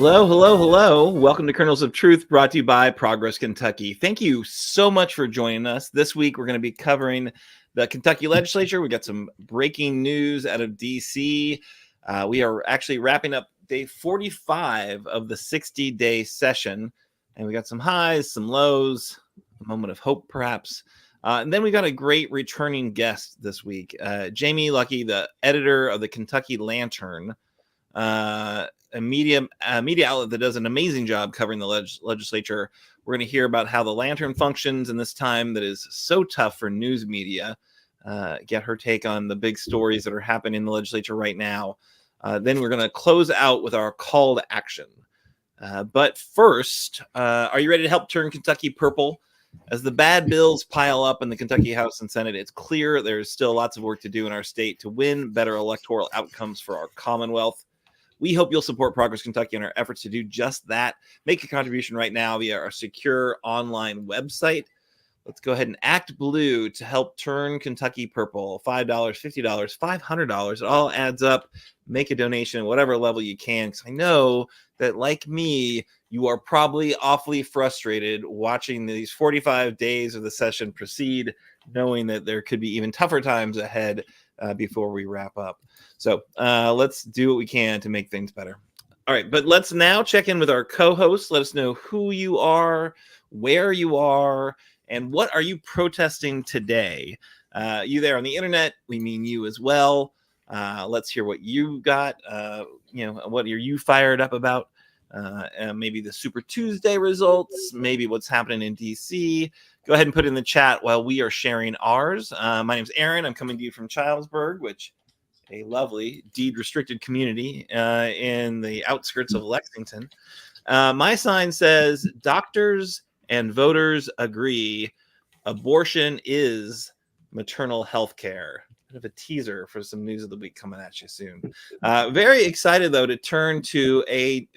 Hello, hello, hello. Welcome to Kernels of Truth, brought to you by Progress Kentucky. Thank you so much for joining us. This week, we're going to be covering the Kentucky legislature. We got some breaking news out of D.C. We are actually wrapping up day 45 of the 60-day session, and we got some highs, some lows, a moment of hope, perhaps. And then we got a great returning guest this week, Jamie Lucke, the editor of the Kentucky Lantern, a media outlet that does an amazing job covering the legislature. We're going to hear about how the Lantern functions in this time that is so tough for news media. Get her take on the big stories that are happening in the legislature right now. Then we're going to close out with our call to action. But first, are you ready to help turn Kentucky purple? As the bad bills pile up in the Kentucky House and Senate, it's clear there's still lots of work to do in our state to win better electoral outcomes for our Commonwealth. We hope you'll support Progress Kentucky in our efforts to do just that. Make a contribution right now via our secure online website. Let's go ahead and act blue to help turn Kentucky purple. $5, $50, $500. It all adds up. Make a donation at whatever level you can, because I know that, like me, you are probably awfully frustrated watching these 45 days of the session proceed, knowing that there could be even tougher times ahead before we wrap up. So let's do what we can to make things better. All right, but let's now check in with our co-hosts. Let us know who you are, where you are, and what are you protesting today? You there on the internet, we mean you as well. Let's hear what you got. What are you fired up about? Maybe the Super Tuesday results, maybe what's happening in DC. Go ahead and put it in the chat while we are sharing ours. My name's Aaron. I'm coming to you from Childsburg, which a lovely deed-restricted community in the outskirts of Lexington. My sign says, doctors and voters agree abortion is maternal health care. Bit of a teaser for some news of the week coming at you soon. Very excited, though, to turn to a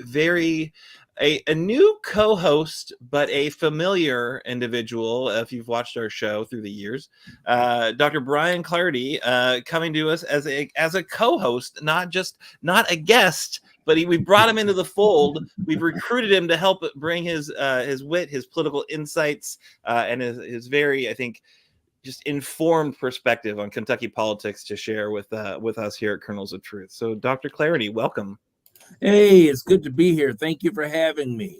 new co-host, but a familiar individual, if you've watched our show through the years. Dr. Brian Clardy coming to us as a co-host, not a guest, but we brought him into the fold. We've recruited him to help bring his wit, his political insights, and his very, I think, just informed perspective on Kentucky politics to share with us here at Kernels of Truth. So, Dr. Clardy, welcome. Hey, it's good to be here. Thank you for having me.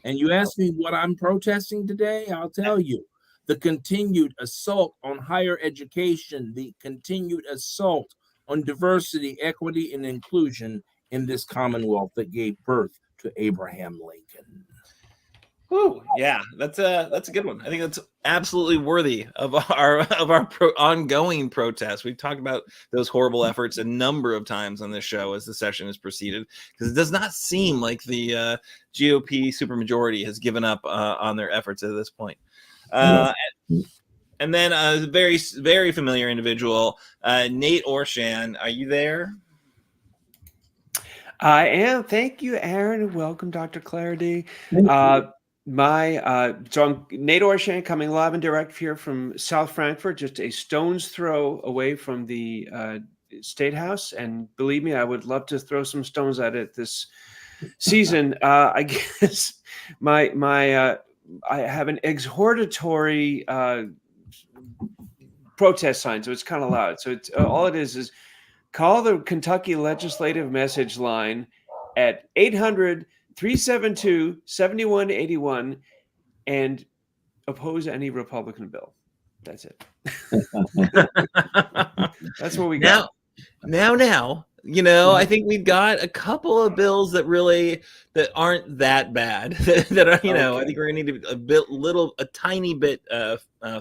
And you asked me what I'm protesting today. I'll tell you. The continued assault on higher education, the continued assault on diversity, equity, and inclusion in this Commonwealth that gave birth to Abraham Lincoln. Ooh, yeah, that's a good one. I think that's absolutely worthy of our ongoing protest. We've talked about those horrible efforts a number of times on this show as the session has proceeded, because it does not seem like the GOP supermajority has given up on their efforts at this point. And then a very, very familiar individual, Nate Orshan. Are you there? I am. Thank you, Aaron. Welcome, Dr. Clardy. So I'm Nate Orshan, coming live and direct here from South Frankfurt, just a stone's throw away from the State House. And believe me, I would love to throw some stones at it this season. I guess I have an exhortatory protest sign, so it's kind of loud. So it's all it is call the Kentucky Legislative Message Line at 800-372-7181 and oppose any Republican bill. That's it. That's what we got. Now, I think we've got a couple of bills that aren't that bad. that are, okay. I think we're gonna need a tiny bit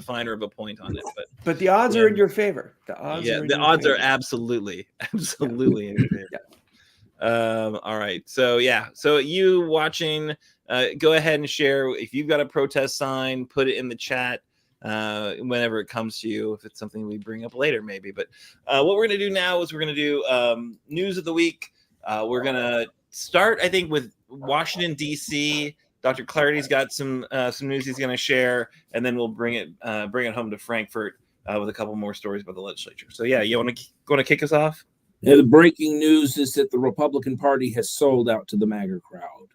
finer of a point on it. But the odds are in your favor. The odds are absolutely in your favor. Yeah. All right. So you watching, go ahead and share. If you've got a protest sign, put it in the chat whenever it comes to you, if it's something we bring up later, maybe. But what we're going to do now is we're going to do news of the week. We're going to start, I think, with Washington, D.C. Dr. Clardy's got some news he's going to share, and then we'll bring it home to Frankfurt with a couple more stories about the legislature. So, yeah, you want to kick us off? And the breaking news is that the Republican Party has sold out to the MAGA crowd.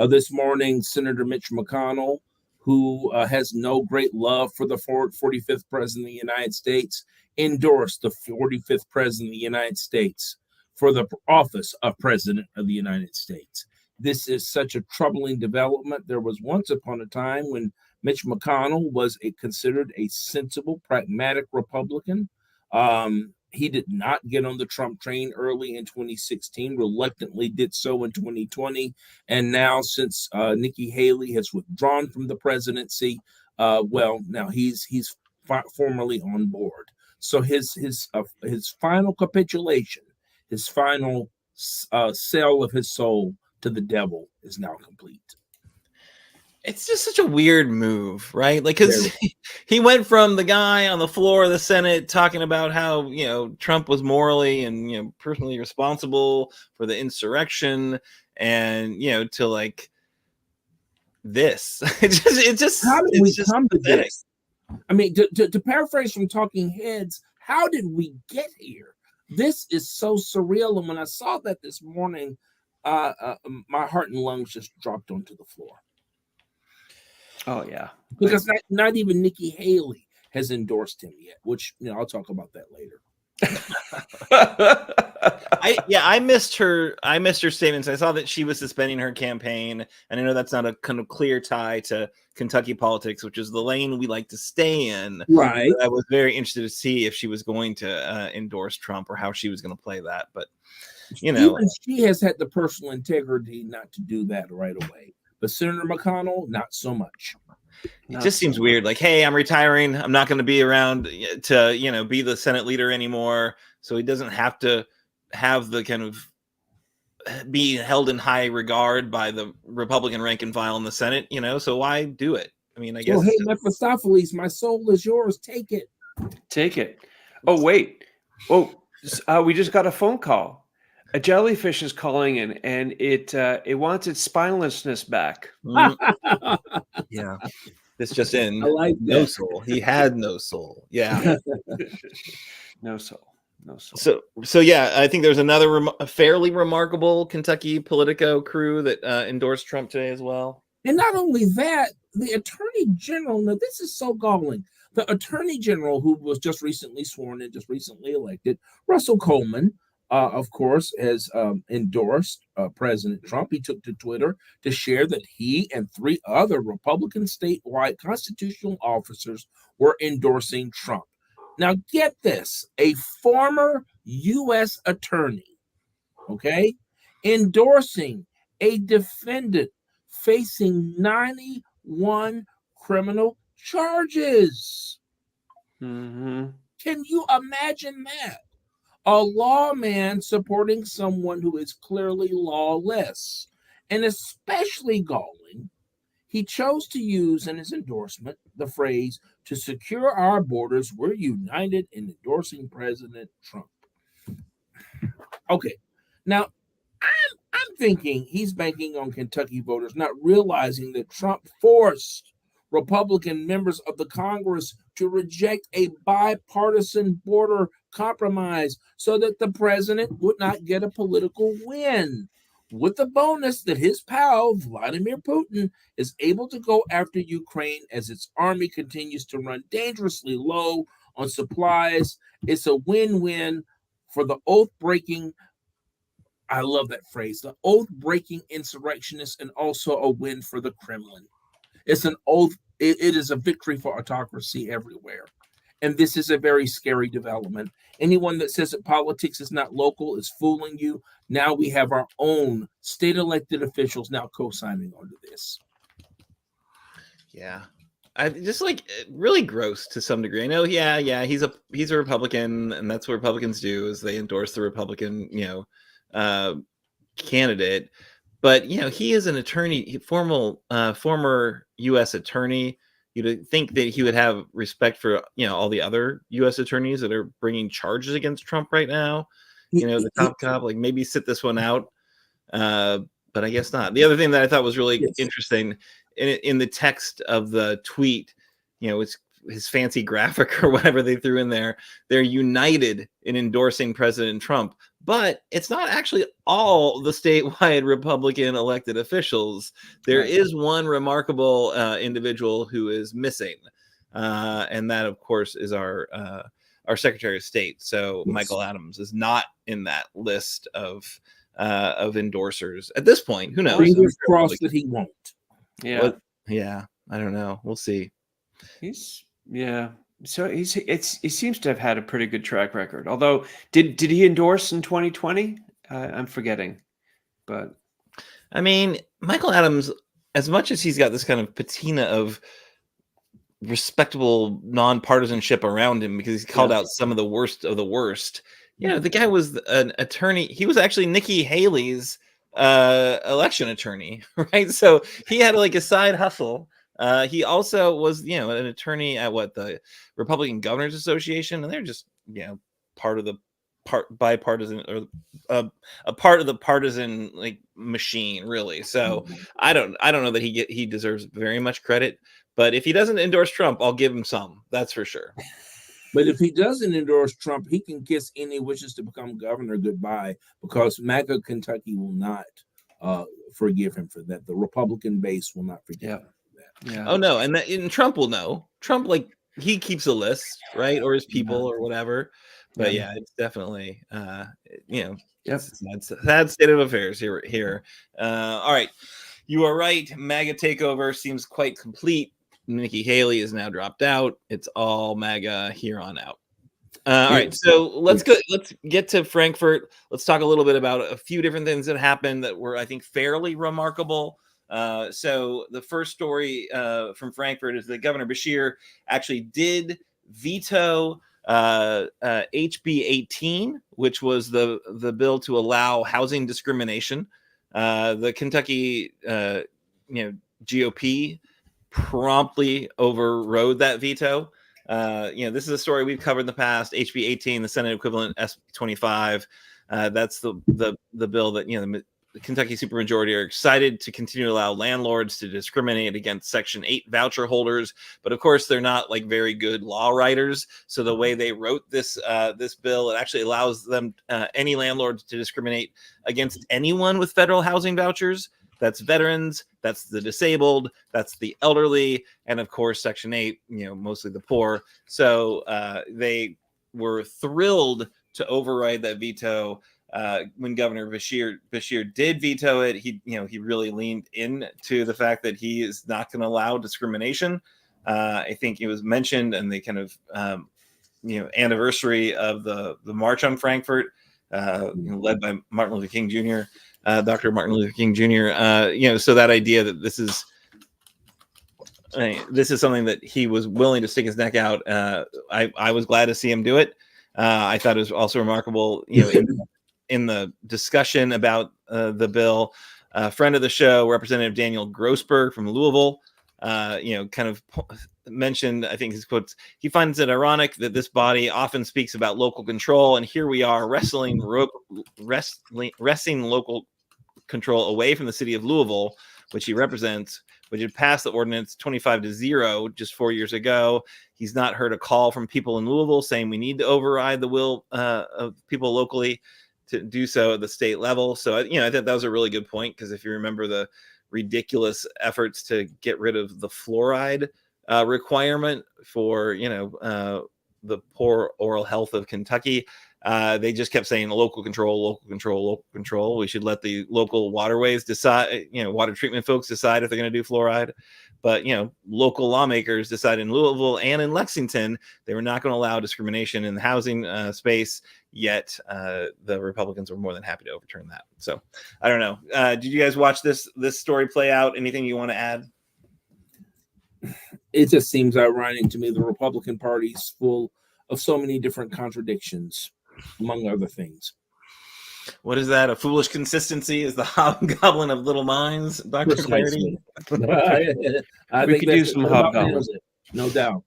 This morning, Senator Mitch McConnell, who has no great love for the 45th president of the United States, endorsed the 45th president of the United States for the office of president of the United States. This is such a troubling development. There was once upon a time when Mitch McConnell was considered a sensible, pragmatic Republican. He did not get on the Trump train early in 2016, reluctantly did so in 2020. And now, since Nikki Haley has withdrawn from the presidency, now he's formally on board. So his final capitulation, his final sale of his soul to the devil is now complete. It's just such a weird move, right? Like, because he went from the guy on the floor of the Senate talking about how, Trump was morally and, personally responsible for the insurrection, and, to like this. It just how did we come to this? I mean, to paraphrase from Talking Heads, how did we get here? This is so surreal. And when I saw that this morning, my heart and lungs just dropped onto the floor. Oh, yeah. Because not even Nikki Haley has endorsed him yet, which, I'll talk about that later. I missed her statements. I saw that she was suspending her campaign, and I know that's not a kind of clear tie to Kentucky politics, which is the lane we like to stay in. Right. But I was very interested to see if she was going to endorse Trump or how she was going to play that. But, even she has had the personal integrity not to do that right away. But Senator McConnell, not so much. It just seems weird. Like, hey, I'm retiring. I'm not going to be around to, be the Senate leader anymore. So he doesn't have to have the kind of be held in high regard by the Republican rank and file in the Senate, so why do it? I mean, I guess. Hey, Mephistopheles, my soul is yours. Take it. Take it. Oh, wait. Oh, we just got a phone call. A jellyfish is calling in, and it wants its spinelessness back. Yeah, this just in. I like no that. soul. He had no soul. Yeah, no soul. So yeah, I think there's another fairly remarkable Kentucky Politico crew that endorsed Trump today as well. And not only that, the Attorney General. Now, this is so galling. The Attorney General, who was just recently sworn in, just recently elected, Russell Coleman. Of course, has endorsed President Trump. He took to Twitter to share that he and 3 other Republican statewide constitutional officers were endorsing Trump. Now, get this, a former U.S. attorney, endorsing a defendant facing 91 criminal charges. Mm-hmm. Can you imagine that? A lawman supporting someone who is clearly lawless. And especially galling, he chose to use in his endorsement the phrase, "to secure our borders, we're united in endorsing President Trump." Okay, now I'm thinking he's banking on Kentucky voters not realizing that Trump forced Republican members of the Congress to reject a bipartisan border compromise so that the president would not get a political win, with the bonus that his pal, Vladimir Putin, is able to go after Ukraine as its army continues to run dangerously low on supplies. It's a win-win for the oath-breaking, I love that phrase, the oath-breaking insurrectionists, and also a win for the Kremlin. It's an oath. It is a victory for autocracy everywhere. And this is a very scary development. Anyone that says that politics is not local is fooling you. Now we have our own state-elected officials now co-signing onto this. Yeah. I just like really gross to some degree. I know, he's a Republican, and that's what Republicans do is they endorse the Republican, candidate. But he is an attorney, former U.S. attorney. You'd think that he would have respect for all the other U.S. attorneys that are bringing charges against Trump right now. The top cop, like maybe sit this one out. But I guess not. The other thing that I thought was really interesting in the text of the tweet, it's his fancy graphic or whatever they threw in there. They're united in endorsing President Trump, but it's not actually all the statewide Republican elected officials. There Right. is one remarkable individual who is missing, and that, of course, is our Secretary of State. So Yes. Michael Adams is not in that list of endorsers at this point. Who knows? Fingers crossed that he won't. Yeah. Yeah, I don't know. We'll see. So he seems to have had a pretty good track record. Although, did he endorse in 2020? I'm forgetting, but I mean, Michael Adams, as much as he's got this kind of patina of respectable nonpartisanship around him because he's called out some of the worst of the worst. The guy was an attorney. He was actually Nikki Haley's election attorney, right? So he had like a side hustle. He also was, an attorney at the Republican Governors Association, and they're just, part of the bipartisan, or a part of the partisan like machine, really. So I don't know that he deserves very much credit, but if he doesn't endorse Trump, I'll give him some. That's for sure. But if he doesn't endorse Trump, he can kiss any wishes to become governor goodbye, because MAGA Kentucky will not forgive him for that. The Republican base will not forgive him for that. Yeah. Oh no, and Trump will know. Trump, like, he keeps a list, right, or his people or whatever. But yeah, it's definitely sad state of affairs here. All right, you are right. MAGA takeover seems quite complete. Nikki Haley is now dropped out. It's all MAGA here on out. All right, so let's get to Frankfurt. Let's talk a little bit about a few different things that happened that were, I think, fairly remarkable. So the first story from Frankfurt is that Governor Beshear actually did veto HB 18, which was the bill to allow housing discrimination. The Kentucky GOP promptly overrode that veto. This is a story we've covered in the past. HB 18, the Senate equivalent S25. That's the bill that the Kentucky supermajority are excited to continue to allow landlords to discriminate against Section 8 voucher holders, but of course they're not like very good law writers. So the way they wrote this bill, it actually allows them any landlords to discriminate against anyone with federal housing vouchers. That's veterans, that's the disabled, that's the elderly, and of course Section 8, mostly the poor. So they were thrilled to override that veto. When Governor Beshear did veto it, he really leaned into the fact that he is not going to allow discrimination. I think it was mentioned, and they kind of anniversary of the March on Frankfurt, led by Martin Luther King Jr., Dr. Martin Luther King Jr. So that idea that this is something that he was willing to stick his neck out. I was glad to see him do it. I thought it was also remarkable, in the discussion about the bill, a friend of the show, Representative Daniel Grossberg from Louisville, kind of mentioned, I think his quotes, he finds it ironic that this body often speaks about local control, and here we are wresting local control away from the city of Louisville, which he represents, which had passed the ordinance 25-0 just 4 years ago. He's not heard a call from people in Louisville saying we need to override the will of people locally to do so at the state level. So, I think that was a really good point, because if you remember the ridiculous efforts to get rid of the fluoride requirement for, the poor oral health of Kentucky, they just kept saying local control. We should let the local waterways decide, water treatment folks decide if they're going to do fluoride. But, local lawmakers decided in Louisville and in Lexington, they were not going to allow discrimination in the housing space. Yet the Republicans were more than happy to overturn that. So I don't know. Did you guys watch this story play out? Anything you want to add? It just seems ironic to me. The Republican Party is full of so many different contradictions, among other things. What is that? A foolish consistency is the hobgoblin of little minds, Dr. Clarity? I We think could do some hobgoblins. No doubt.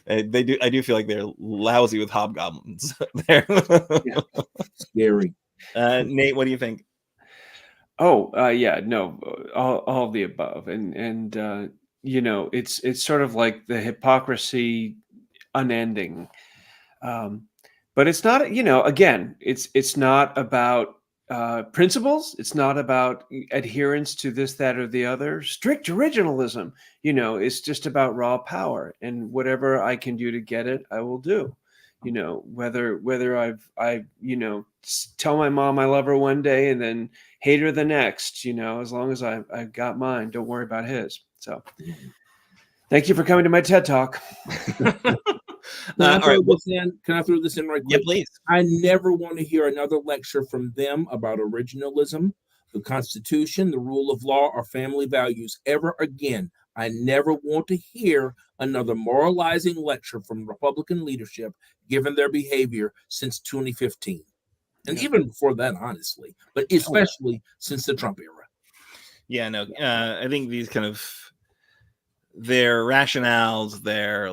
I do feel like thof lousy with hobgoblins there. Scary. Nate, what do you think? Oh, no, all of the above, and it's sort of like the hypocrisy unending. But it's not, again, it's not about principles. It's not about adherence to this, that, or the other. Strict originalism, it's just about raw power, and whatever I can do to get it, I will do. Whether I tell my mom I love her one day and then hate her the next, as long as I've got mine, don't worry about his. So thank you for coming to my TED Talk. Can I throw this in right quick? Yeah, please. I never want to hear another lecture from them about originalism, the Constitution, the rule of law, or family values ever again. I never want to hear another moralizing lecture from Republican leadership given their behavior since 2015. And even before that, honestly, but especially since the Trump era. Yeah, no, I think these kind of their rationales, their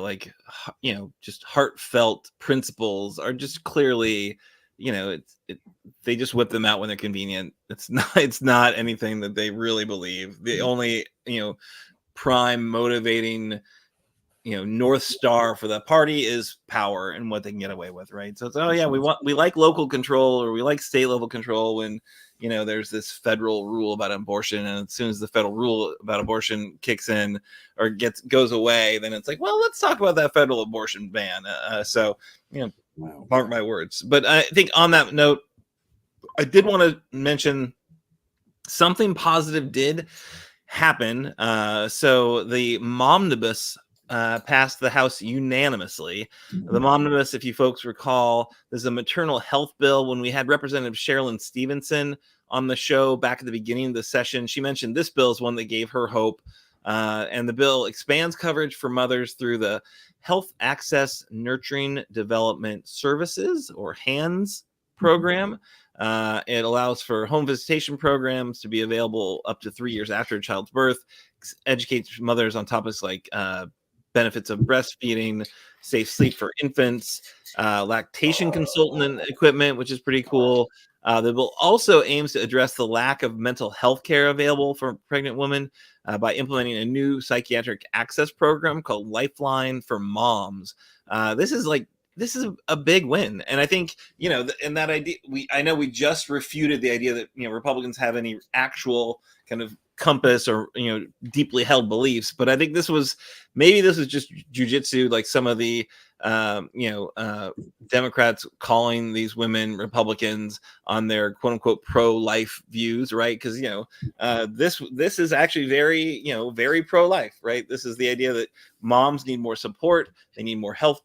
just heartfelt principles are just clearly, they just whip them out when they're convenient. It's not anything that they really believe. The only, prime motivating, North Star for the party is power and what they can get away with, right? So it's, we like local control, or we like state level control when, there's this federal rule about abortion, and as soon as the federal rule about abortion kicks in or goes away, then it's like, well, let's talk about that federal abortion ban. Mark my words. But I think on that note, I did want to mention something positive did happen. So the Momnibus passed the House unanimously. The Momnibus, if you folks recall, is a maternal health bill. When we had Representative Sherilyn Stevenson on the show back at the beginning of the session, she mentioned this bill is one that gave her hope. And the bill expands coverage for mothers through the Health Access Nurturing Development Services, or HANS program. It allows for home visitation programs to be available up to 3 years after a child's birth, educates mothers on topics like benefits of breastfeeding, safe sleep for infants, lactation consultant equipment, which is pretty cool. The bill also aims to address the lack of mental health care available for pregnant women by implementing a new psychiatric access program called Lifeline for Moms. This is a big win. And I think, in that idea, I know we just refuted the idea that, Republicans have any actual kind of compass or, deeply held beliefs. But I think this was just jujitsu, like some of the, Democrats calling these women Republicans on their quote unquote pro-life views, right? Because, this is actually very, very pro-life, right? This is the idea that moms need more support. They need more health,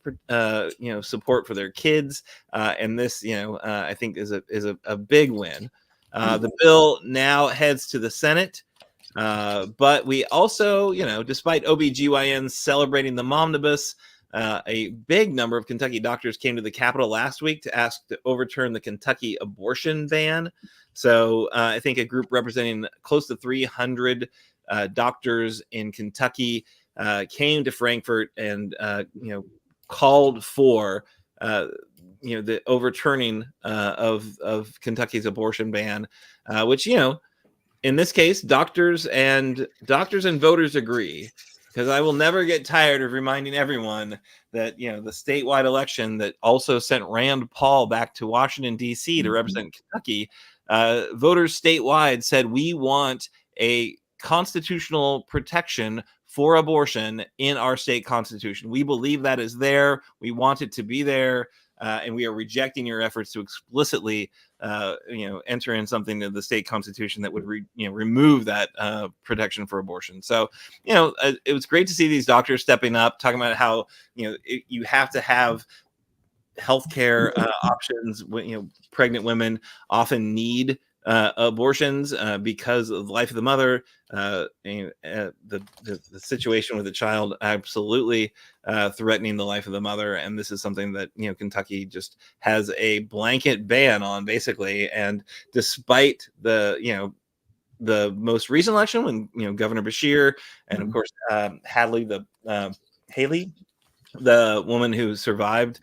support for their kids. And this, I think is a big win. The bill now heads to the Senate. But we also, despite OBGYNs celebrating the Momnibus, a big number of Kentucky doctors came to the Capitol last week to ask to overturn the Kentucky abortion ban. So I think a group representing close to 300 doctors in Kentucky came to Frankfort and, called for the overturning of Kentucky's abortion ban, which, in this case, doctors and voters agree, because I will never get tired of reminding everyone that, the statewide election that also sent Rand Paul back to Washington, D.C. to represent Kentucky, voters statewide said, we want a constitutional protection for abortion in our state constitution. We believe that is there. We want it to be there. And we are rejecting your efforts to explicitly, enter in something to the state constitution that would, remove that protection for abortion. So, it was great to see these doctors stepping up, talking about how, you have to have healthcare options. Pregnant women often need abortions because of the life of the mother, the situation with the child absolutely threatening the life of the mother. And this is something that, Kentucky just has a blanket ban on, basically. And despite the most recent election when, Governor Beshear and of course Haley, the woman who survived,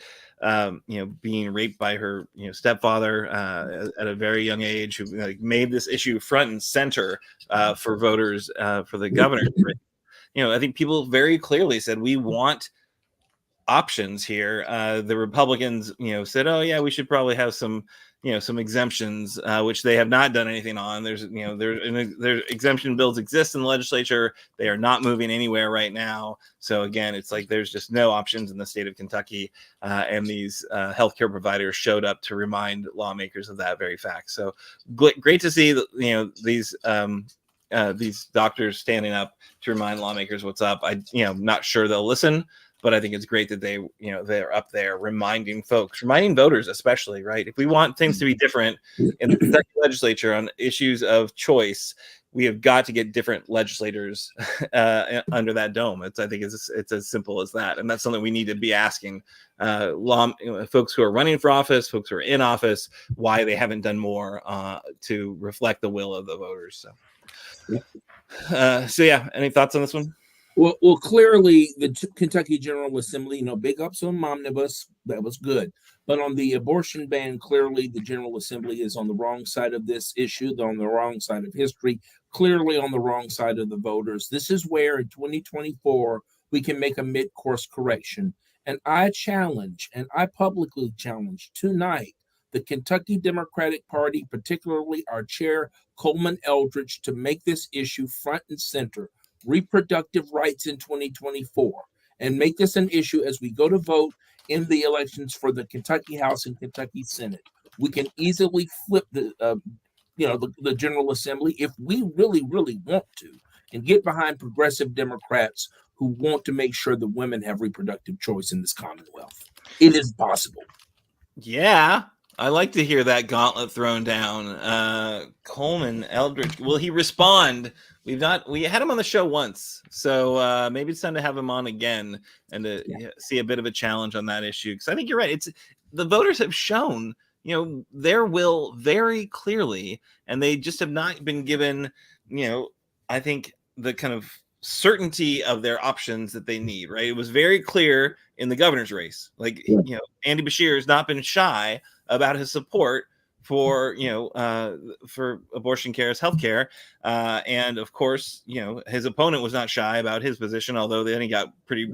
being raped by her, stepfather at a very young age, who made this issue front and center for voters for the governor. I think people very clearly said, we want options here. The Republicans, said, "Oh yeah, we should probably have some exemptions," which they have not done anything on. There's exemption bills exist in the legislature. They are not moving anywhere right now. So again, it's like there's just no options in the state of Kentucky, and these healthcare providers showed up to remind lawmakers of that very fact. So great to see these doctors standing up to remind lawmakers what's up. I'm not sure they'll listen, but I think it's great that they're up there reminding voters, especially, right? If we want things to be different in the Kentucky legislature on issues of choice, we have got to get different legislators under that dome. I think it's as simple as that, and that's something we need to be asking folks who are running for office, folks who are in office, why they haven't done more to reflect the will of the voters. So yeah, any thoughts on this one? Well, clearly the Kentucky General Assembly, big ups on Momnibus, that was good. But on the abortion ban, clearly the General Assembly is on the wrong side of this issue. They're on the wrong side of history, clearly on the wrong side of the voters. This is where in 2024, we can make a mid-course correction. And I publicly challenge tonight the Kentucky Democratic Party, particularly our chair, Coleman Eldridge, to make this issue front and center. Reproductive rights in 2024, and make this an issue as we go to vote in the elections for the Kentucky House and Kentucky Senate. We can easily flip the General Assembly if we really, really want to, and get behind progressive Democrats who want to make sure that women have reproductive choice in this Commonwealth. It is possible. Yeah. I like to hear that gauntlet thrown down. Coleman Eldridge, will he respond? We had him on the show once, so maybe it's time to have him on again and to see a bit of a challenge on that issue. Because I think you're right. It's the voters have shown, their will very clearly, and they just have not been given, I think the kind of certainty of their options that they need. Right? It was very clear in the governor's race. Andy Beshear has not been shy about his support for for abortion care as healthcare, and of course his opponent was not shy about his position, although then he got pretty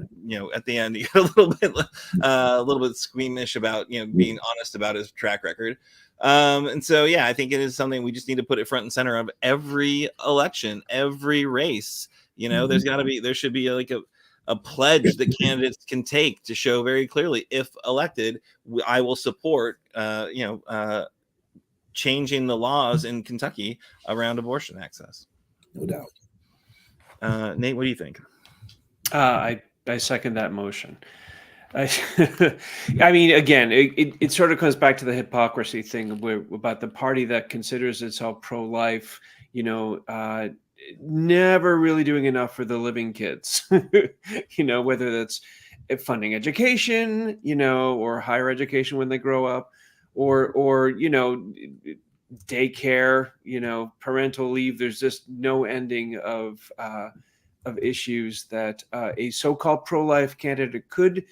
at the end he got a little bit squeamish about being honest about his track record, and so I think it is something we just need to put it front and center of every election, every race. There should be like a pledge that candidates can take to show very clearly, if elected, I will support, changing the laws in Kentucky around abortion access. No doubt. Nate, what do you think? I second that motion. I mean, again, it sort of comes back to the hypocrisy thing about the party that considers itself pro-life, never really doing enough for the living kids, whether that's funding education, or higher education when they grow up, or daycare, parental leave. There's just no ending of issues that a so-called pro-life candidate could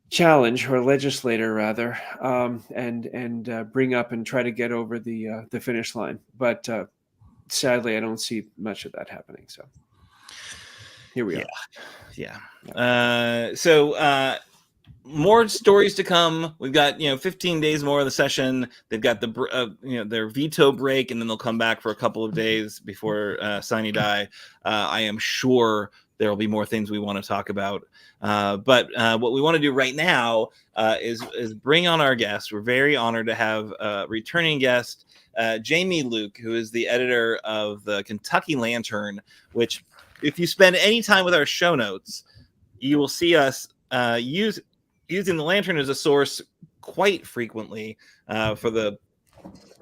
challenge, or legislator rather, and bring up and try to get over the finish line. But sadly, I don't see much of that happening. So here we are. Yeah. So more stories to come. We've got 15 days more of the session. They've got their veto break, and then they'll come back for a couple of days before sine die. I am sure there will be more things we want to talk about. But what we want to do right now is bring on our guest. We're very honored to have a returning guest, Jamie Lucke, who is the editor of the Kentucky Lantern, which, if you spend any time with our show notes, you will see us using the Lantern as a source quite frequently for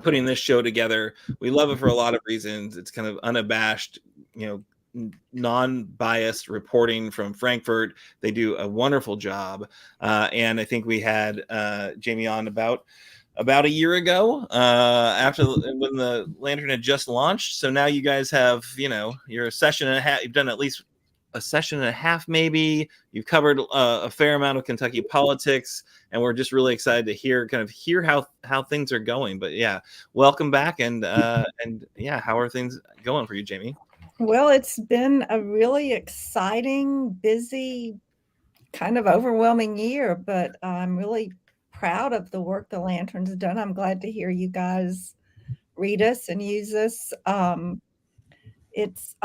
putting this show together. We love it for a lot of reasons. It's kind of unabashed, non-biased reporting from Frankfurt. They do a wonderful job, and I think we had Jamie on about a year ago when the Lantern had just launched. So now you guys have you're a session and a half. You've done at least a session and a half, maybe. You've covered a fair amount of Kentucky politics, and we're just really excited to hear how things are going. But welcome back, and how are things going for you, Jamie? Well, it's been a really exciting, busy kind of overwhelming year, but I'm really proud of the work the Lantern's done. I'm glad to hear you guys read us and use us. It's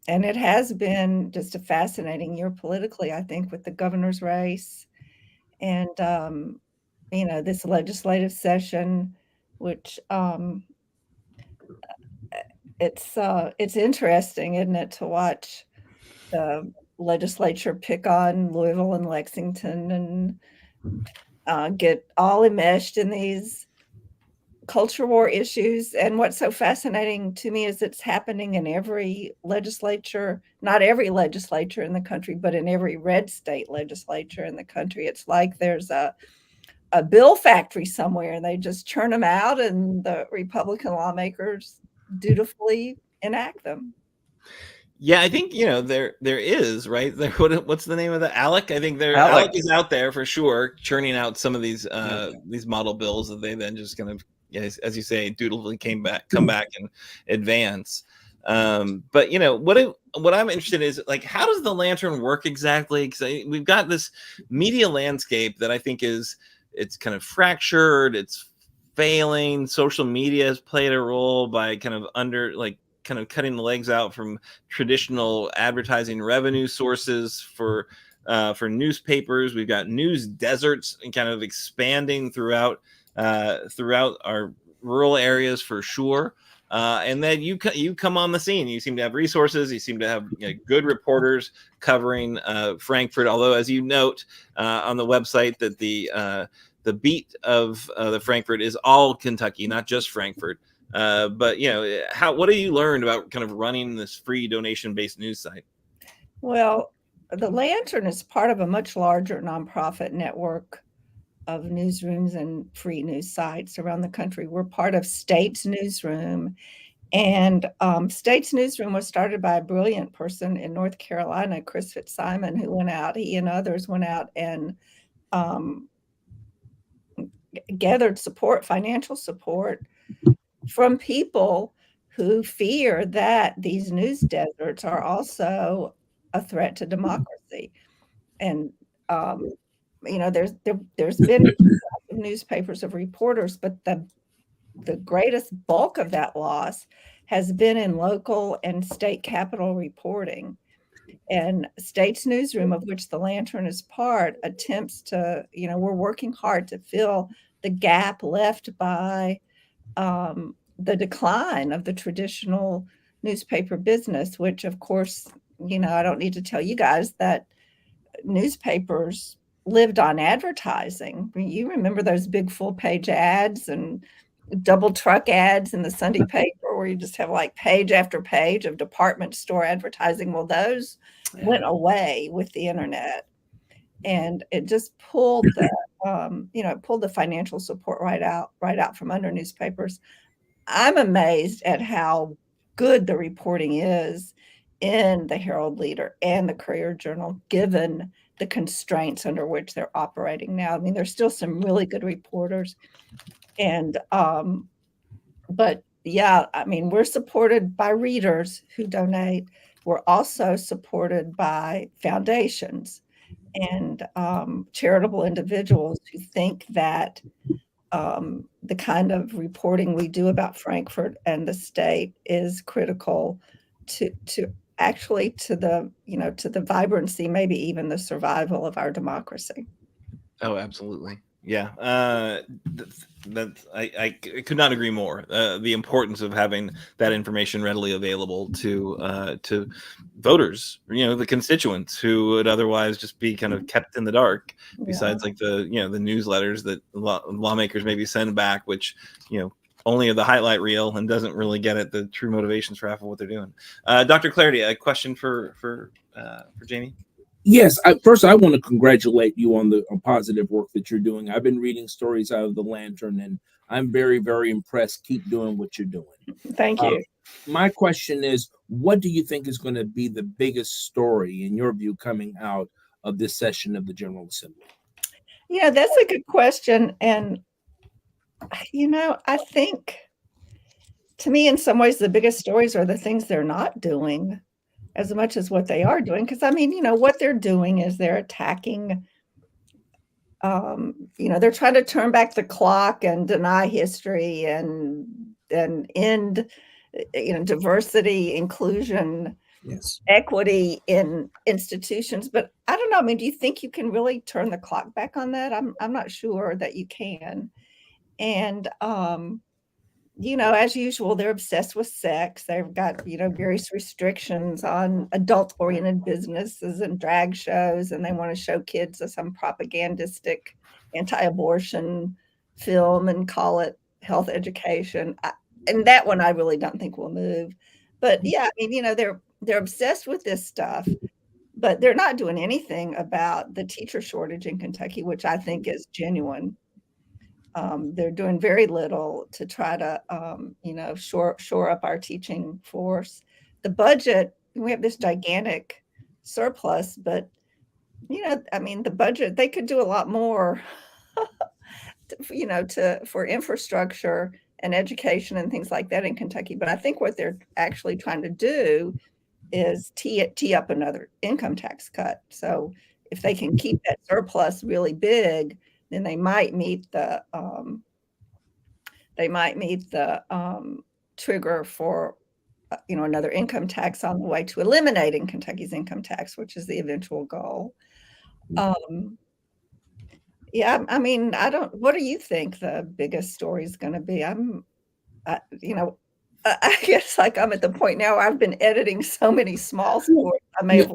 and it has been just a fascinating year politically, I think, with the governor's race and this legislative session, which it's interesting, isn't it, to watch the legislature pick on Louisville and Lexington and get all enmeshed in these culture war issues. And what's so fascinating to me is it's happening in every legislature, not every legislature in the country, but in every red state legislature in the country. It's like there's a bill factory somewhere and they just churn them out and the Republican lawmakers dutifully enact them. Yeah, I think there is, right? What's the name of the ALEC? I think ALEC is out there for sure, churning out some of these model bills that they then just kind of, as you say, dutifully come back and advance. But what I'm interested in is, like, how does the Lantern work exactly? Because we've got this media landscape that I think it's kind of fractured, it's failing. Social media has played a role by kind of cutting the legs out from traditional advertising revenue sources for newspapers. We've got news deserts and kind of expanding throughout our rural areas for sure. And then you come on the scene. You seem to have resources. You seem to have good reporters covering Frankfort. Although, as you note on the website, that the beat of the Frankfort is all Kentucky, not just Frankfort. But what have you learned about kind of running this free donation-based news site? Well, the Lantern is part of a much larger nonprofit network of newsrooms and free news sites around the country. We're part of State's Newsroom, and State's Newsroom was started by a brilliant person in North Carolina, Chris Fitzsimon, who went out. He and others went out and gathered financial support from people who fear that these news deserts are also a threat to democracy. And there's been newspapers of reporters, but the greatest bulk of that loss has been in local and state capital reporting. And State's Newsroom, of which the Lantern is part, attempts to, we're working hard to fill the gap left by the decline of the traditional newspaper business, which, of course, I don't need to tell you guys that newspapers lived on advertising. You remember those big full-page ads and double truck ads in the Sunday paper where you just have like page after page of department store advertising. Well, those went away with the internet, and it just pulled the financial support right out from under newspapers. I'm amazed at how good the reporting is in the Herald Leader and the Courier Journal, given the constraints under which they're operating now. I mean, there's still some really good reporters. And, but yeah, I mean, we're supported by readers who donate. We're also supported by foundations and charitable individuals who think that the kind of reporting we do about Frankfort and the state is critical to the vibrancy, maybe even the survival of our democracy. Oh, absolutely. Yeah. I could not agree more. The importance of having that information readily available to voters, the constituents who would otherwise just be kind of kept in the dark, besides like the newsletters that lawmakers maybe send back, which, only the highlight reel and doesn't really get at the true motivations for half of what they're doing. Dr. Clarity, a question for Jamie? Yes. First, I want to congratulate you on the positive work that you're doing. I've been reading stories out of the Lantern, and I'm very, very impressed. Keep doing what you're doing. Thank you. My question is, what do you think is going to be the biggest story, in your view, coming out of this session of the General Assembly? Yeah, that's a good question. And, I think, to me, in some ways, the biggest stories are the things they're not doing. as much as what they are doing. Because I mean, what they're doing is they're attacking. They're trying to turn back the clock and deny history and end, diversity, inclusion, Yes. equity in institutions. But I don't know. I mean, do you think you can really turn the clock back on that? I'm not sure that you can. And as usual, they're obsessed with sex. They've got, various restrictions on adult-oriented businesses and drag shows, and they want to show kids some propagandistic anti-abortion film and call it health education. And that one I really don't think will move. But yeah, I mean, they're obsessed with this stuff, but they're not doing anything about the teacher shortage in Kentucky, which I think is genuine. They're doing very little to try to, shore up our teaching force. The budget, we have this gigantic surplus, but, the budget, they could do a lot more, for infrastructure and education and things like that in Kentucky. But I think what they're actually trying to do is tee up another income tax cut. So if they can keep that surplus really big, then they might meet the trigger for another income tax on the way to eliminating Kentucky's income tax, which is the eventual goal. Yeah, I mean, what do you think the biggest story is going to be? I guess like I'm at the point now where I've been editing so many small stories, I may have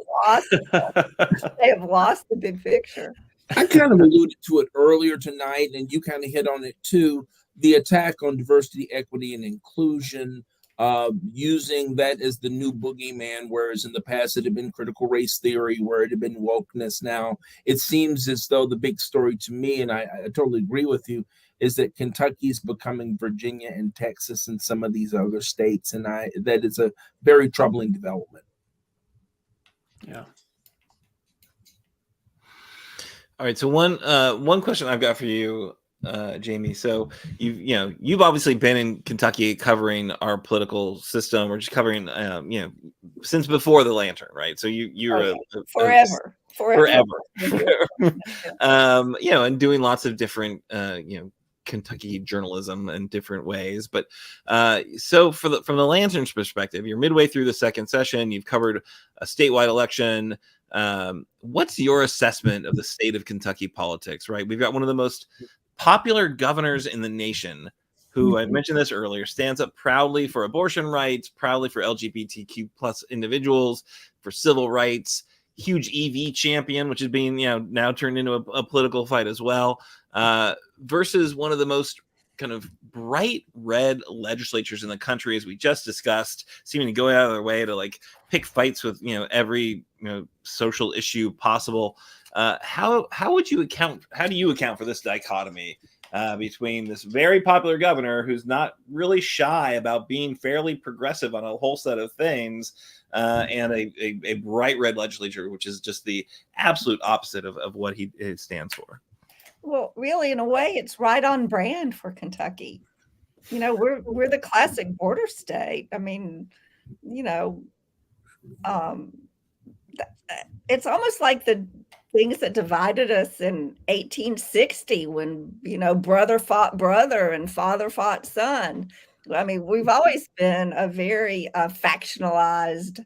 lost the big picture. I kind of alluded to it earlier tonight, and you kind of hit on it too. The attack on diversity, equity, and inclusion, using that as the new boogeyman, whereas in the past it had been critical race theory, where it had been wokeness. Now it seems as though the big story to me, and I totally agree with you, is that Kentucky's becoming Virginia and Texas and some of these other states, and that is a very troubling development. Yeah. All right. So one question I've got for you, Jamie. So you've obviously been in Kentucky covering our political system, or just covering since before the Lantern, right? So you're forever. And doing lots of different Kentucky journalism in different ways. But so from the Lantern's perspective, you're midway through the second session. You've covered a statewide election. What's your assessment of the state of Kentucky politics, right? We've got one of the most popular governors in the nation who, I mentioned this earlier, stands up proudly for abortion rights, proudly for LGBTQ plus individuals, for civil rights, huge EV champion, which is being, now turned into a political fight as well, versus one of the most kind of bright red legislatures in the country, as we just discussed, seeming to go out of their way to like pick fights with every social issue possible. How do you account for this dichotomy between this very popular governor who's not really shy about being fairly progressive on a whole set of things, and a bright red legislature, which is just the absolute opposite of what he stands for? Well, really, in a way, it's right on brand for Kentucky. We're the classic border state. I mean, it's almost like the things that divided us in 1860 when, brother fought brother and father fought son. I mean, we've always been a very factionalized,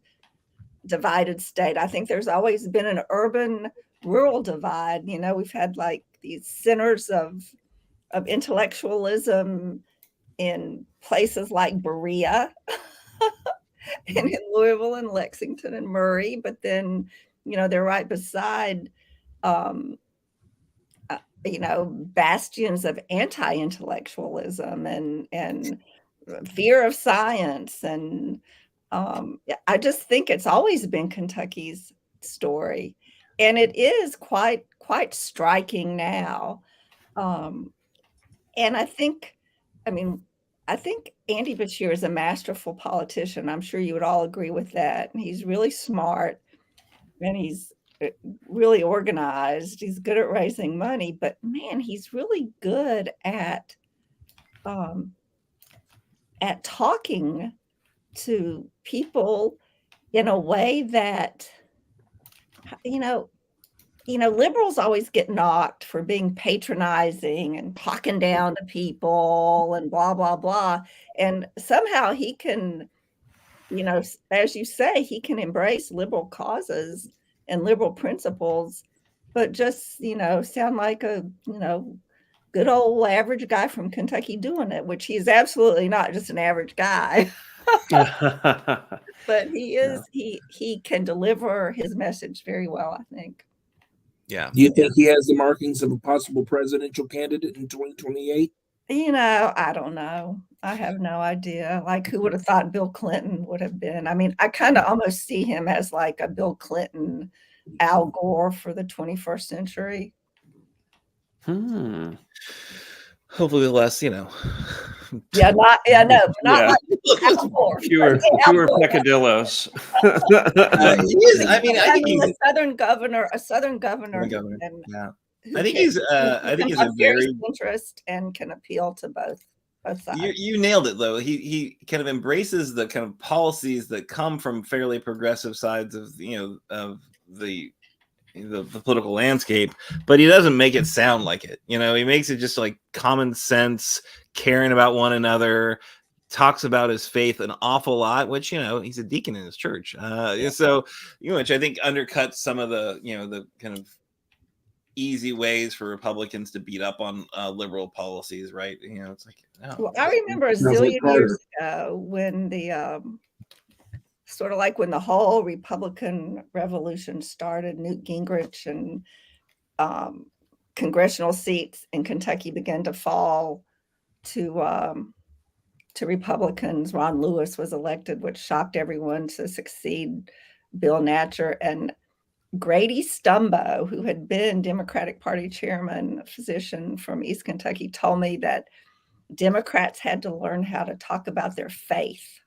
divided state. I think there's always been an urban-rural divide. We've had like these centers of intellectualism in places like Berea and in Louisville and Lexington and Murray, but then, they're right beside, bastions of anti-intellectualism and fear of science. And I just think it's always been Kentucky's story. And it is quite striking now. And I think Andy Beshear is a masterful politician. I'm sure you would all agree with that. And he's really smart, and he's really organized. He's good at raising money, but man, he's really good at talking to people in a way that, liberals always get knocked for being patronizing and talking down to people and blah, blah, blah. And somehow he can, as you say, he can embrace liberal causes and liberal principles, but just, sound like a, good old average guy from Kentucky doing it, which he is absolutely not just an average guy. But he is, he can deliver his message very well, I think. Yeah. Do you think he has the markings of a possible presidential candidate in 2028? I don't know. I have no idea. Like, who would have thought Bill Clinton would have been? I mean, I kind of almost see him as like a Bill Clinton, Al Gore for the 21st century. Hopefully less, Yeah, not like Al Gore. Fewer peccadillos. I think he's a Southern governor. And I think he's a very interest and can appeal to both sides. You nailed it though. He kind of embraces the kind of policies that come from fairly progressive sides of of the political landscape, but he doesn't make it sound like it. He makes it just like common sense, caring about one another, talks about his faith an awful lot, which he's a deacon in his church. So which I think undercuts some of the the kind of easy ways for Republicans to beat up on liberal policies, right? It's like, no. Well, I remember a zillion years ago when the sort of like when the whole Republican revolution started, Newt Gingrich and congressional seats in Kentucky began to fall to Republicans. Ron Lewis was elected, which shocked everyone, to succeed Bill Natcher. And Grady Stumbo, who had been Democratic Party chairman, a physician from East Kentucky, told me that Democrats had to learn how to talk about their faith.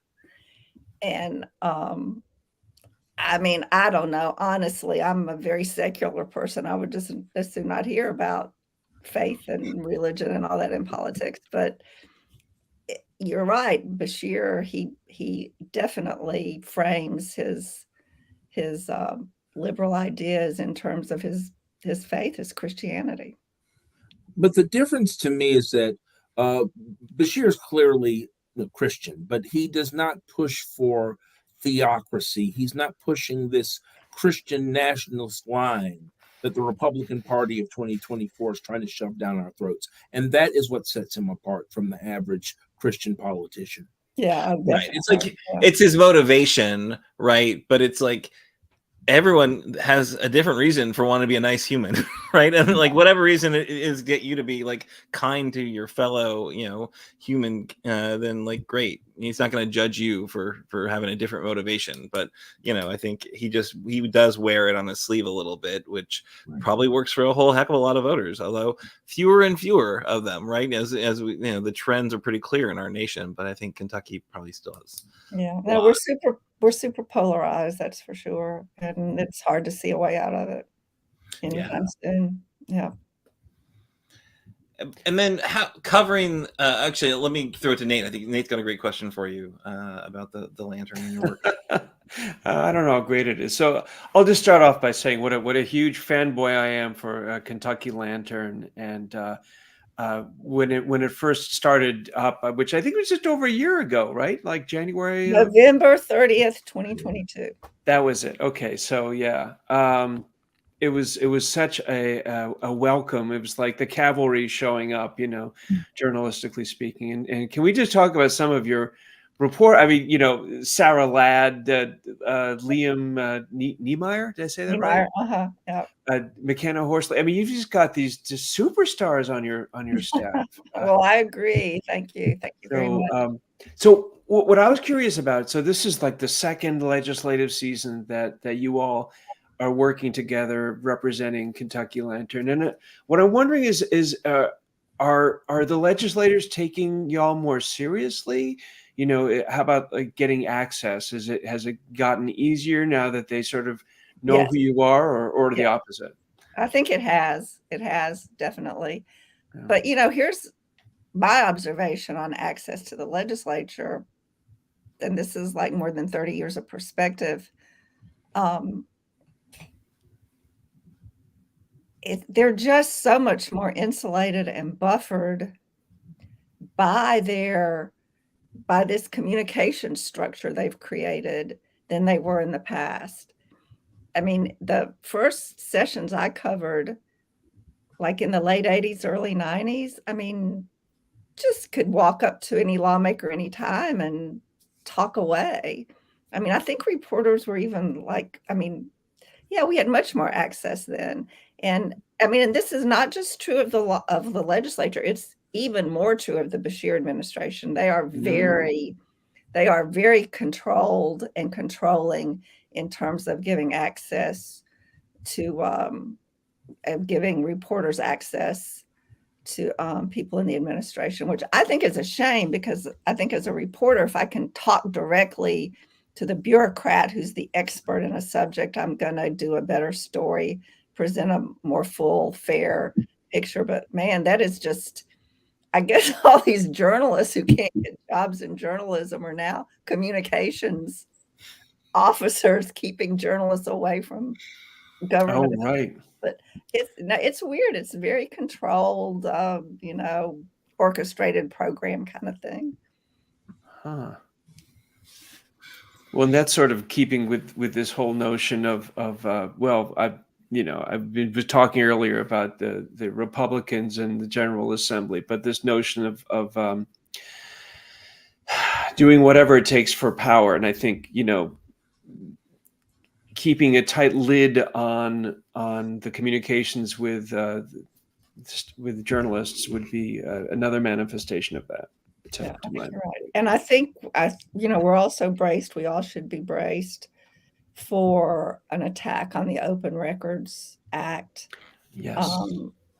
And I mean, I don't know. Honestly, I'm a very secular person. I would just as soon not hear about faith and religion and all that in politics. But you're right, Bashir. He definitely frames his liberal ideas in terms of his faith, his Christianity. But the difference to me is that Bashir is clearly a Christian, but he does not push for theocracy. He's not pushing this Christian nationalist line that the Republican Party of 2024 is trying to shove down our throats. And that is what sets him apart from the average Christian politician. Yeah, right. It's like it's his motivation, right? But it's like everyone has a different reason for wanting to be a nice human, right? And like whatever reason it is get you to be like kind to your fellow, human, then like great. He's not going to judge you for having a different motivation. But I think he does wear it on his sleeve a little bit, which probably works for a whole heck of a lot of voters. Although fewer and fewer of them, right? As we, the trends are pretty clear in our nation. But I think Kentucky probably still has. Yeah, no, we're super polarized, that's for sure, and it's hard to see a way out of it anytime soon. Yeah. And then covering actually, let me throw it to Nate. I think Nate's got a great question for you about the lantern in your work. I don't know how great it is. So I'll just start off by saying what a huge fanboy I am for Kentucky Lantern. And when it first started up, which I think was just over a year ago, right? Like January, November 30th, 2022. That was it. Okay, so yeah, it was such a welcome. It was like the cavalry showing up, journalistically speaking. And can we just talk about some of your report? I mean, Sarah Ladd, Liam Niemeyer. Did I say that right? Yeah. McKenna Horsley. I mean, you've just got these just superstars on your staff. Well, I agree. Thank you very much. So what I was curious about. So this is like the second legislative season that you all are working together representing Kentucky Lantern. And what I'm wondering is are the legislators taking y'all more seriously? How about like getting access? Has it gotten easier now that they sort of know who you are, or the opposite? I think it has. It has, definitely. Yeah. But, here's my observation on access to the legislature. And this is like more than 30 years of perspective. they're just so much more insulated and buffered by this communication structure they've created than they were in the past. I mean, the first sessions I covered, like in the late 80s, early 90s, I mean, just could walk up to any lawmaker anytime and talk away. I mean, I think reporters were even like, I mean, yeah, we had much more access then. And I mean, and this is not just true of the legislature, it's even more true of the Bashir administration. They are very controlled and controlling in terms of giving access to giving reporters access to people in the administration, which I think is a shame, because I think as a reporter, if I can talk directly to the bureaucrat who's the expert in a subject, I'm going to do a better story, present a more full, fair picture. But man, that is just, I guess all these journalists who can't get jobs in journalism are now communications officers keeping journalists away from government. Oh, right. But it's weird. It's very controlled, orchestrated program kind of thing. Huh. Well, and that's sort of keeping with this whole notion of I've been talking earlier about the Republicans and the General Assembly, but this notion of doing whatever it takes for power, and I think keeping a tight lid on the communications with journalists would be another manifestation of that. Right. And I think we're also braced. We all should be braced for an attack on the Open Records Act. Yes.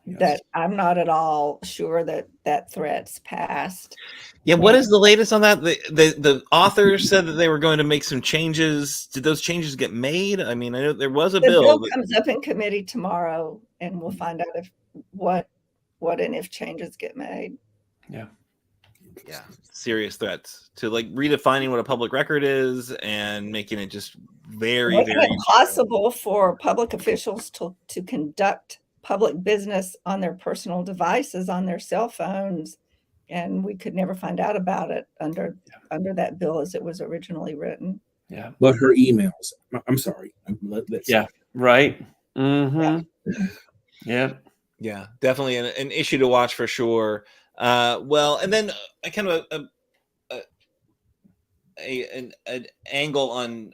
Yes. That I'm not at all sure that threat's passed. Yeah, what is the latest on that? The authors said that they were going to make some changes. Did those changes get made? I mean, I know there was a bill. The bill comes up in committee tomorrow, and we'll find out if changes get made. Yeah. Yeah, serious threats to like redefining what a public record is and making it just very impossible for public officials to conduct public business on their personal devices, on their cell phones, and we could never find out about it under that bill as it was originally written. Yeah, but her emails. I'm sorry. Yeah, right. Mm-hmm. Yeah, definitely an issue to watch for sure. Well, and then I kind of an angle on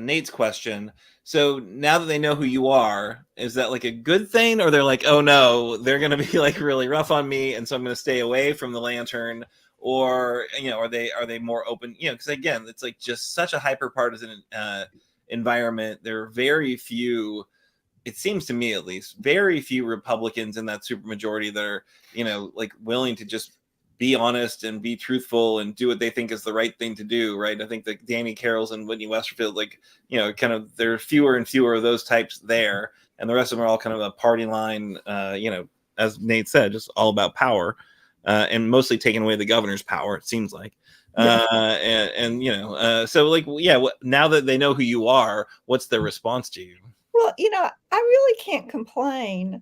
Nate's question. So now that they know who you are, is that like a good thing, or they're like, oh no, they're going to be like really rough on me, and so I'm going to stay away from the Lantern? Or are they more open? Because again, it's like just such a hyper-partisan environment. There are very few. It seems to me, at least, very few Republicans in that supermajority that are, like willing to just be honest and be truthful and do what they think is the right thing to do. Right. I think that Danny Carroll's and Whitney Westerfield, kind of, there are fewer and fewer of those types there. And the rest of them are all kind of a party line, as Nate said, just all about power and mostly taking away the governor's power, it seems like. So now that they know who you are, what's their response to you? Well, I really can't complain.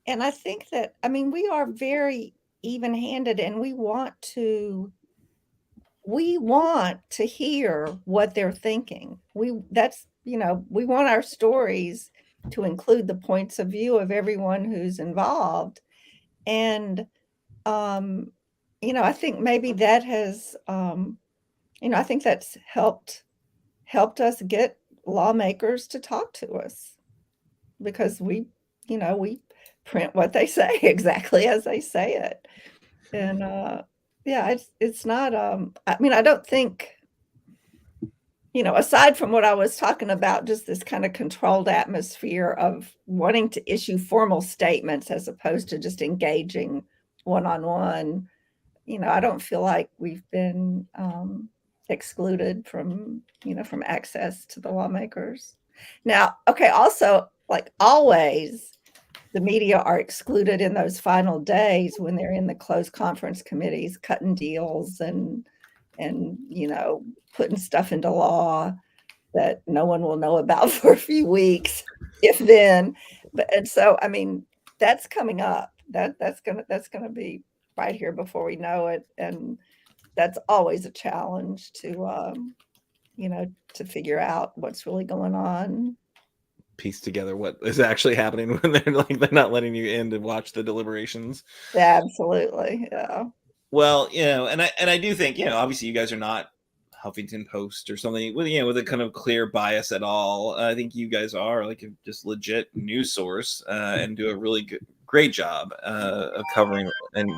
And I think that, we are very even-handed, and we want to hear what they're thinking. We want our stories to include the points of view of everyone who's involved. And, I think maybe that has, I think that's helped us get lawmakers to talk to us, because we print what they say exactly as they say it. And it's not I don't think, aside from what I was talking about, just this kind of controlled atmosphere of wanting to issue formal statements as opposed to just engaging one-on-one, I don't feel like we've been excluded from access to the lawmakers. Now, okay, also, like always, the media are excluded in those final days when they're in the closed conference committees, cutting deals and putting stuff into law. that no one will know about for a few weeks, if then. And so, I mean, that's coming up. That's gonna be right here before we know it, and that's always a challenge to to figure out what's really going on. Piece together what is actually happening when they're not letting you in to watch the deliberations. Absolutely, yeah. Well, and I do think, obviously you guys are not Huffington Post or something with a kind of clear bias at all. I think you guys are like a just legit news source and do a really great job of covering and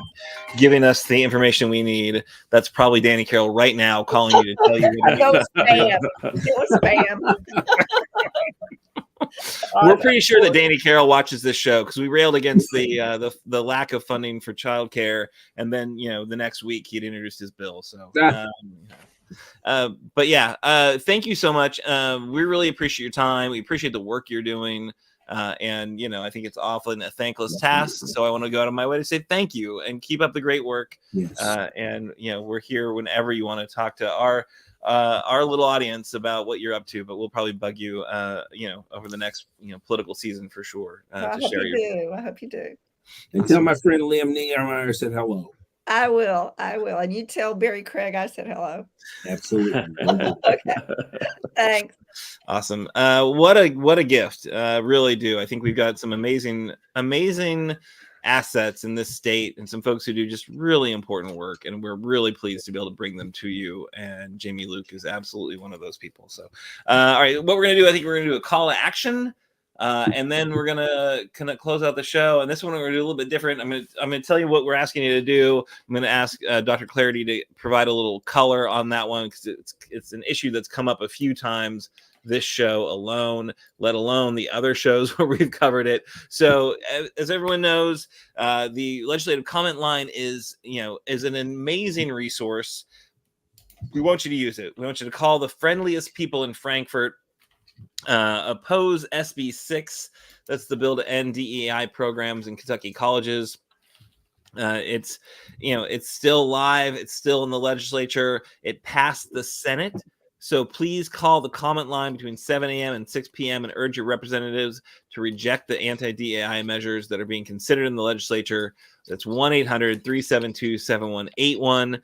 giving us the information we need. That's probably Danny Carroll right now calling you to tell you. It was spam. It was spam. We're pretty sure that Danny Carroll watches this show because we railed against the lack of funding for childcare, and then the next week he'd introduced his bill. So, but yeah, thank you so much. We really appreciate your time. We appreciate the work you're doing, and I think it's often a thankless task. So I want to go out of my way to say thank you and keep up the great work. Yes. And we're here whenever you want to talk to our little audience about what you're up to, but we'll probably bug you, over the next, political season for sure. I hope you do. And tell my friend Liam Niemeyer said hello. I will. And you tell Barry Craig I said hello. Absolutely. Okay. Thanks. Awesome. What a gift. Really do. I think we've got some amazing assets in this state and some folks who do just really important work, and we're really pleased to be able to bring them to you, and Jamie Lucke is absolutely one of those people. So all right, what we're gonna do, I think we're gonna do a call to action, and then we're gonna kind of close out the show. And this one we're gonna do a little bit different. I'm gonna tell you what we're asking you to do. I'm gonna ask Dr. Clarity to provide a little color on that one, because it's an issue that's come up a few times this show alone, let alone the other shows where we've covered it. So as everyone knows, the legislative comment line is an amazing resource. We want you to use it. We want you to call the friendliest people in Frankfurt, oppose SB 6. That's the bill to end DEI programs in Kentucky colleges. It's still live. It's still in the legislature. It passed the Senate. So please call the comment line between 7 a.m. and 6 p.m. and urge your representatives to reject the anti-DEI measures that are being considered in the legislature. That's 1-800-372-7181.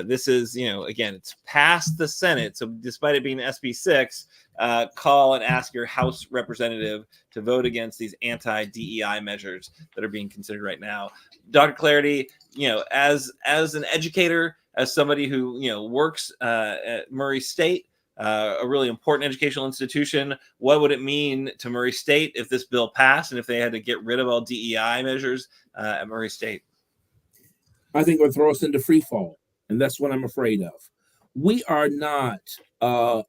This is, again, it's past the Senate. So despite it being SB 6, call and ask your House representative to vote against these anti-DEI measures that are being considered right now. Dr. Clarity, as an educator, as somebody who works at Murray State, a really important educational institution, what would it mean to Murray State if this bill passed and if they had to get rid of all DEI measures at Murray State? I think it would throw us into free fall, and that's what I'm afraid of. We are not a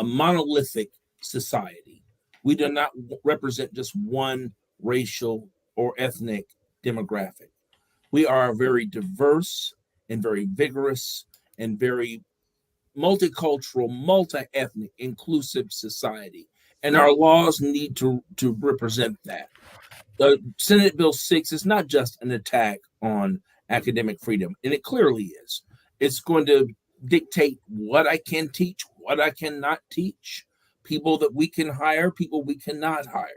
monolithic society. We do not represent just one racial or ethnic demographic. We are a very diverse and very vigorous and very multicultural, multi-ethnic, inclusive society. And our laws need to represent that. The Senate Bill 6 is not just an attack on academic freedom, and it clearly is. It's going to dictate what I can teach, what I cannot teach, people that we can hire, people we cannot hire.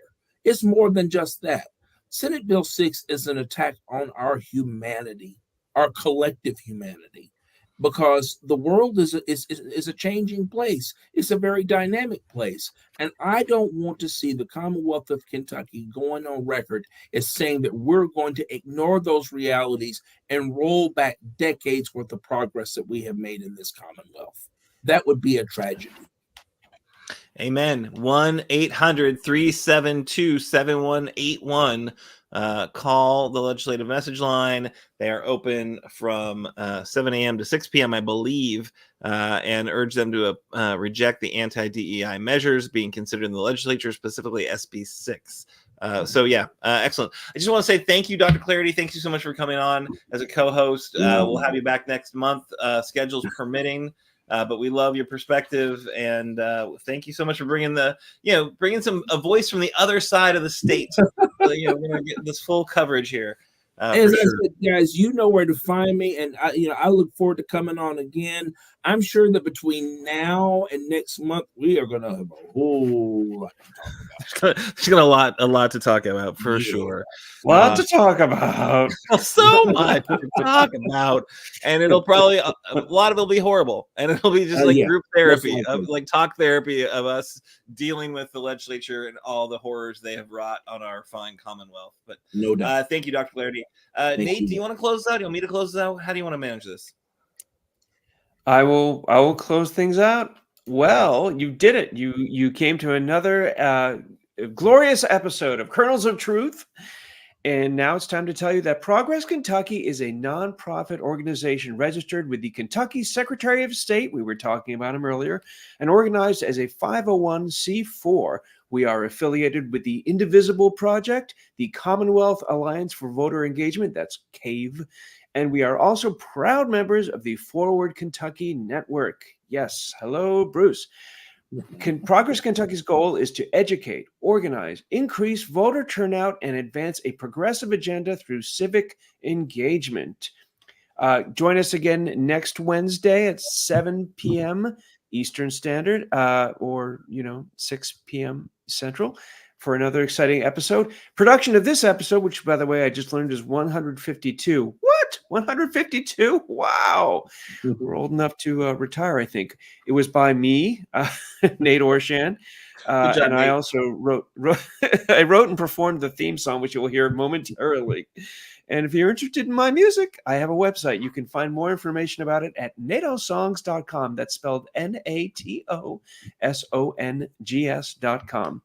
It's more than just that. Senate Bill 6 is an attack on our humanity, our collective humanity, because the world is a changing place. It's a very dynamic place. And I don't want to see the Commonwealth of Kentucky going on record as saying that we're going to ignore those realities and roll back decades worth of progress that we have made in this Commonwealth. That would be a tragedy. Amen. 1-800-372-7181. Call the legislative message line. They are open from 7 a.m. to 6 p.m., I believe, and urge them to reject the anti-DEI measures being considered in the legislature, specifically SB 6. Excellent. I just want to say thank you, Dr. Clarity. Thank you so much for coming on as a co-host. We'll have you back next month, schedules permitting. But we love your perspective, and thank you so much for bringing a voice from the other side of the state. We're going to get this full coverage here. As For I sure. said, guys, you know where to find me, and I look forward to coming on again. I'm sure that between now and next month, we are going to have a whole lot to talk about. She's got a lot to talk about for Yeah. sure. Lot to talk about. So much to talk about, and it'll probably a lot of it'll be horrible, and it'll be just like Yeah, group most therapy, likely. like talk therapy of us dealing with the legislature and all the horrors they have wrought on our fine Commonwealth. But No doubt. thank you, Dr. Flaherty. Thank Nate, you. do you want to close out? Do you want me to close out? How do you want to manage this? I will close things out. Well, you did it. You came to another glorious episode of Kernels of Truth. And now it's time to tell you that Progress Kentucky is a nonprofit organization registered with the Kentucky Secretary of State. We were talking about him earlier, and organized as a 501c4. We are affiliated with the Indivisible Project, the Commonwealth Alliance for Voter Engagement, that's CAVE, and we are also proud members of the Forward Kentucky Network. Yes, hello, Bruce. Progress Kentucky's goal is to educate, organize, increase voter turnout, and advance a progressive agenda through civic engagement. Join us again next Wednesday at 7 p.m. Eastern Standard, or 6 p.m. Central, for another exciting episode. Production of this episode, which, by the way, I just learned is 152. What? 152? Wow. We're old enough to retire, I think. It was by me, Nate Orshan. Good job, and I Nate. also wrote I wrote and performed the theme song, which you will hear momentarily. And if you're interested in my music, I have a website. You can find more information about it at natosongs.com. That's spelled natosongs.com.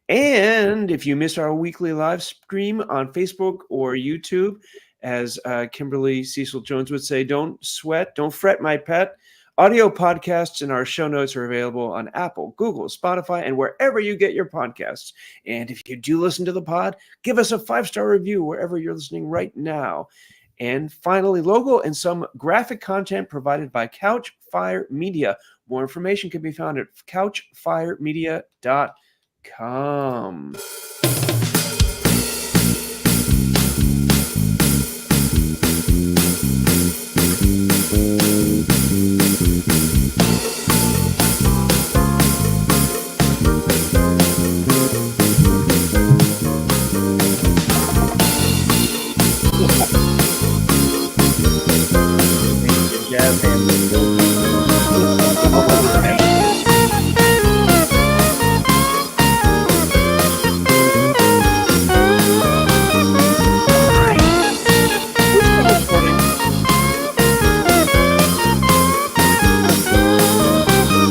And if you miss our weekly live stream on Facebook or YouTube, as Kimberly Cecil Jones would say, don't sweat, don't fret, my pet. Audio podcasts and our show notes are available on Apple, Google, Spotify, and wherever you get your podcasts. And if you do listen to the pod, give us a 5-star review wherever you're listening right now. And finally, logo and some graphic content provided by Couchfire Media. More information can be found at couchfiremedia.com. Jazz hands.